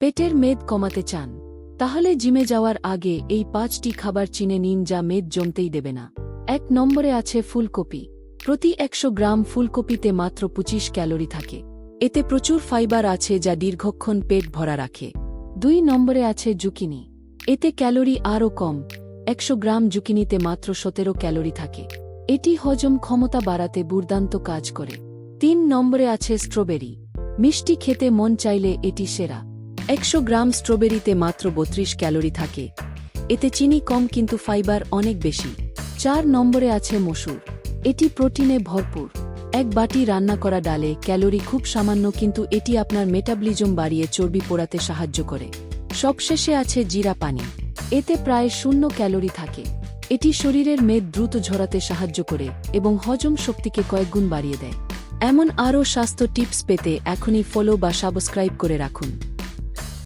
পেটের মেদ কমাতে চান? তাহলে জিমে যাওয়ার আগে এই 5টি খাবার চিনে নিন যা মেদ জমতেই দেবে না। 1 নম্বরে আছে ফুলকপি। প্রতি 100 গ্রাম ফুলকপিতে মাত্র 25 ক্যালোরি থাকে। এতে প্রচুর ফাইবার আছে যা দীর্ঘক্ষণ পেট ভরা রাখে। 2 নম্বরে আছে জুকিনি। এতে ক্যালোরি আরও কম, 100 গ্রাম জুকিনিতে মাত্র 17 ক্যালোরি থাকে। এটি হজম ক্ষমতা বাড়াতে দুর্দান্ত কাজ করে। 3 নম্বরে আছে স্ট্রবেরি। মিষ্টি খেতে মন চাইলে এটি সেরা। 100 গ্রাম স্ট্রবেরিতে মাত্র 32 ক্যালোরি থাকে। এতে চিনি কম কিন্তু ফাইবার অনেক বেশি। 4 নম্বরে আছে মসুর। এটি প্রোটিনে ভরপুর। 1 বাটি রান্না করা ডালে ক্যালোরি খুব সামান্য কিন্তু এটি আপনার মেটাবলিজম বাড়িয়ে চর্বি পোড়াতে সাহায্য করে। সবশেষে আছে জিরা পানি। এতে প্রায় 0 ক্যালোরি থাকে। এটি শরীরের মেদ দ্রুত ঝরাতে সাহায্য করে এবং হজম শক্তিকে কয়েকগুণ বাড়িয়ে দেয়। এমন আরও স্বাস্থ্য টিপস পেতে এখনই ফলো বা সাবস্ক্রাইব করে রাখুন।